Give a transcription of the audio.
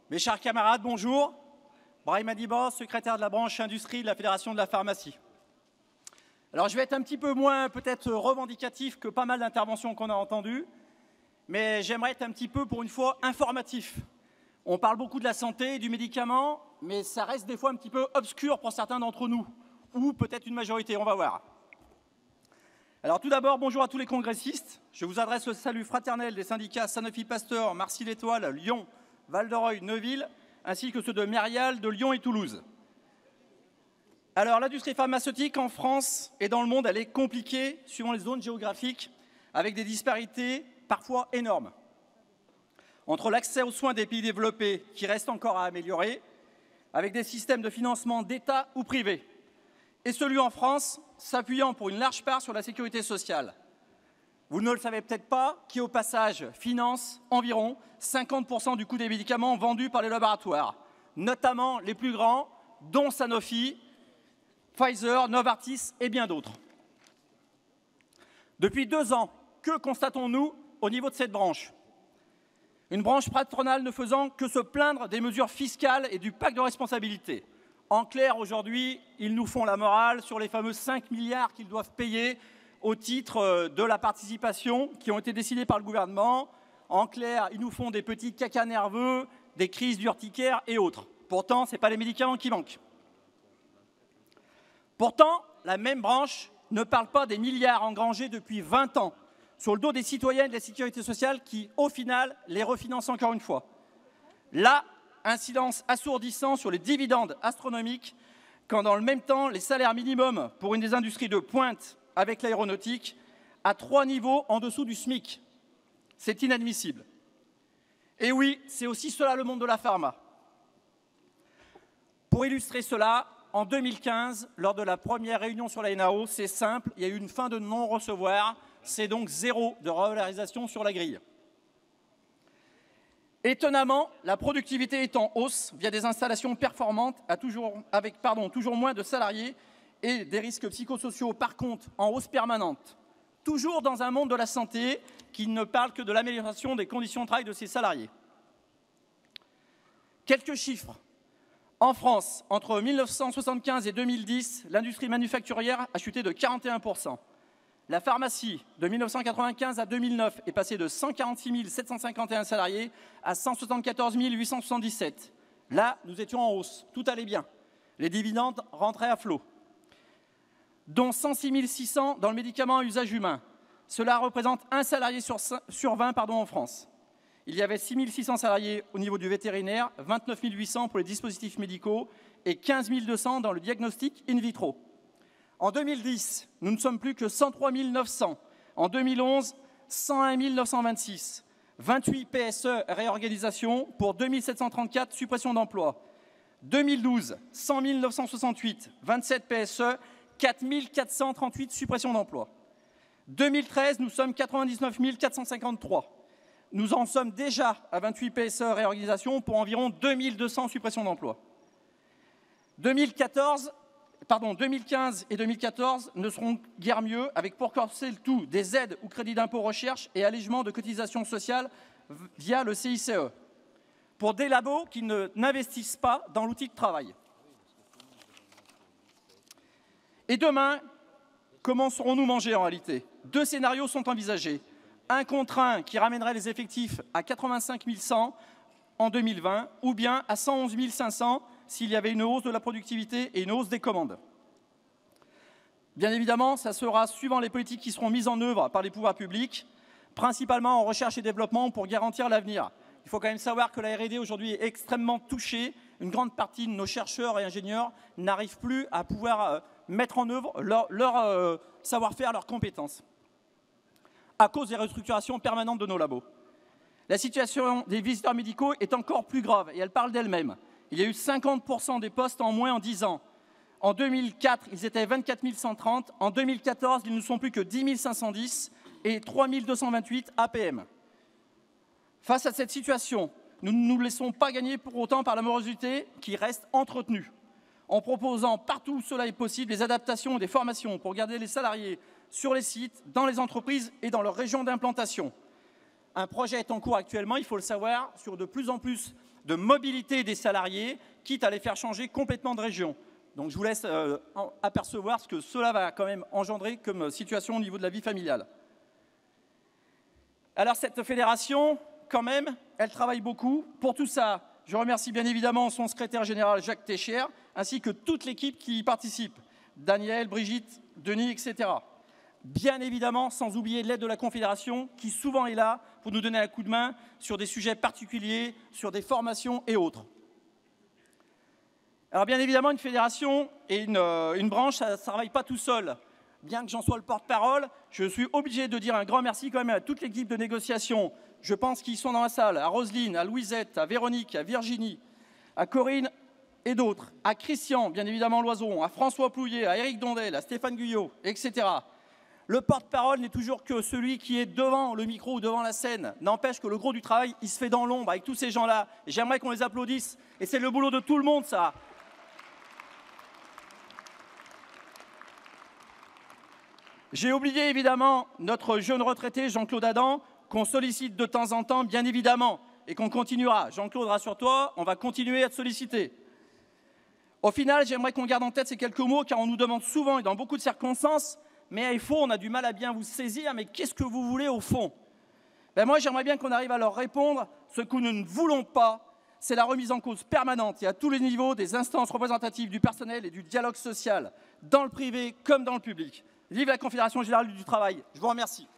Mes chers camarades, bonjour. Brahim Adiba, secrétaire de la branche industrie de la Fédération de la pharmacie. Alors je vais être un petit peu moins peut-être revendicatif que pas mal d'interventions qu'on a entendues, mais j'aimerais être un petit peu pour une fois informatif. On parle beaucoup de la santé et du médicament, mais ça reste des fois un petit peu obscur pour certains d'entre nous, ou peut-être une majorité, on va voir. Alors tout d'abord, bonjour à tous les congressistes. Je vous adresse le salut fraternel des syndicats Sanofi Pasteur, Marcy-l'Étoile, Lyon, Val-de-Reuil, Neuville, ainsi que ceux de Mérial, de Lyon et Toulouse. Alors l'industrie pharmaceutique en France et dans le monde, elle est compliquée suivant les zones géographiques, avec des disparités parfois énormes. Entre l'accès aux soins des pays développés, qui reste encore à améliorer, avec des systèmes de financement d'État ou privés, et celui en France, s'appuyant pour une large part sur la sécurité sociale. Vous ne le savez peut-être pas, qui au passage finance environ 50% du coût des médicaments vendus par les laboratoires, notamment les plus grands, dont Sanofi, Pfizer, Novartis et bien d'autres. Depuis 2 ans, que constatons-nous au niveau de cette branche? Une branche patronale ne faisant que se plaindre des mesures fiscales et du pacte de responsabilité. En clair, aujourd'hui, ils nous font la morale sur les fameux 5 milliards qu'ils doivent payer au titre de la participation qui ont été décidés par le gouvernement. En clair, ils nous font des petits cacas nerveux, des crises d'urticaire et autres. Pourtant, ce n'est pas les médicaments qui manquent. Pourtant, la même branche ne parle pas des milliards engrangés depuis 20 ans sur le dos des citoyens et de la sécurité sociale qui, au final, les refinancent encore une fois. Là, un silence assourdissant sur les dividendes astronomiques, quand dans le même temps, les salaires minimums pour une des industries de pointe avec l'aéronautique à 3 niveaux en dessous du SMIC. C'est inadmissible. Et oui, c'est aussi cela le monde de la pharma. Pour illustrer cela, en 2015, lors de la première réunion sur la NAO, c'est simple, il y a eu une fin de non-recevoir, c'est donc 0 de revalorisation sur la grille. Étonnamment, la productivité est en hausse via des installations performantes avec toujours moins de salariés et des risques psychosociaux, par contre, en hausse permanente. Toujours dans un monde de la santé qui ne parle que de l'amélioration des conditions de travail de ses salariés. Quelques chiffres. En France, entre 1975 et 2010, l'industrie manufacturière a chuté de 41%. La pharmacie, de 1995 à 2009, est passée de 146 751 salariés à 174 877. Là, nous étions en hausse, tout allait bien. Les dividendes rentraient à flot, dont 106 600 dans le médicament à usage humain. Cela représente un salarié sur 20 en France. Il y avait 6 600 salariés au niveau du vétérinaire, 29 800 pour les dispositifs médicaux et 15 200 dans le diagnostic in vitro. En 2010, nous ne sommes plus que 103 900. En 2011, 101 926. 28 PSE réorganisation pour 2 734 suppressions d'emplois. 2012, 100 968. 27 PSE, 4 438 suppressions d'emplois. 2013, nous sommes 99 453. Nous en sommes déjà à 28 PSE réorganisation pour environ 2200 suppressions d'emplois. 2015 et 2014 ne seront guère mieux, avec pour corser le tout des aides ou crédits d'impôt recherche et allègements de cotisations sociales via le CICE, pour des labos qui n'investissent pas dans l'outil de travail. Et demain, comment serons-nous mangés en réalité? 2 scénarios sont envisagés. Un contraint qui ramènerait les effectifs à 85 100 en 2020 ou bien à 111 500 s'il y avait une hausse de la productivité et une hausse des commandes. Bien évidemment, ça sera suivant les politiques qui seront mises en œuvre par les pouvoirs publics, principalement en recherche et développement pour garantir l'avenir. Il faut quand même savoir que la R&D aujourd'hui est extrêmement touchée. Une grande partie de nos chercheurs et ingénieurs n'arrivent plus à pouvoir mettre en œuvre leur savoir-faire, leurs compétences, à cause des restructurations permanentes de nos labos. La situation des visiteurs médicaux est encore plus grave et elle parle d'elle-même. Il y a eu 50% des postes en moins en 10 ans. En 2004, ils étaient 24 130. En 2014, ils ne sont plus que 10 510 et 3 228 APM. Face à cette situation, nous ne nous laissons pas gagner pour autant par la morosité qui reste entretenue, en proposant partout où cela est possible des adaptations et des formations pour garder les salariés sur les sites, dans les entreprises et dans leur région d'implantation. Un projet est en cours actuellement, il faut le savoir, sur de plus en plus de mobilité des salariés, quitte à les faire changer complètement de région. Donc je vous laisse apercevoir ce que cela va quand même engendrer comme situation au niveau de la vie familiale. Alors cette fédération, quand même, elle travaille beaucoup. Pour tout ça, je remercie bien évidemment son secrétaire général Jacques Técher, ainsi que toute l'équipe qui y participe, Daniel, Brigitte, Denis, etc. Bien évidemment, sans oublier l'aide de la Confédération, qui souvent est là pour nous donner un coup de main sur des sujets particuliers, sur des formations et autres. Alors bien évidemment, une fédération et une branche, ça ne travaille pas tout seul. Bien que j'en sois le porte-parole, je suis obligé de dire un grand merci quand même à toute l'équipe de négociation. Je pense qu'ils sont dans la salle, à Roselyne, à Louisette, à Véronique, à Virginie, à Corinne et d'autres, à Christian, bien évidemment Loison, à François Plouillet, à Éric Dondel, à Stéphane Guyot, etc. Le porte-parole n'est toujours que celui qui est devant le micro ou devant la scène. N'empêche que le gros du travail, il se fait dans l'ombre avec tous ces gens-là. J'aimerais qu'on les applaudisse. Et c'est le boulot de tout le monde, ça. J'ai oublié évidemment notre jeune retraité Jean-Claude Adam, qu'on sollicite de temps en temps, bien évidemment, et qu'on continuera. Jean-Claude, rassure-toi, on va continuer à te solliciter. Au final, j'aimerais qu'on garde en tête ces quelques mots, car on nous demande souvent et dans beaucoup de circonstances, mais à FO, on a du mal à bien vous saisir, mais qu'est-ce que vous voulez au fond? Moi, j'aimerais bien qu'on arrive à leur répondre. Ce que nous ne voulons pas, c'est la remise en cause permanente et à tous les niveaux des instances représentatives du personnel et du dialogue social, dans le privé comme dans le public. Vive la Confédération Générale du Travail. Je vous remercie.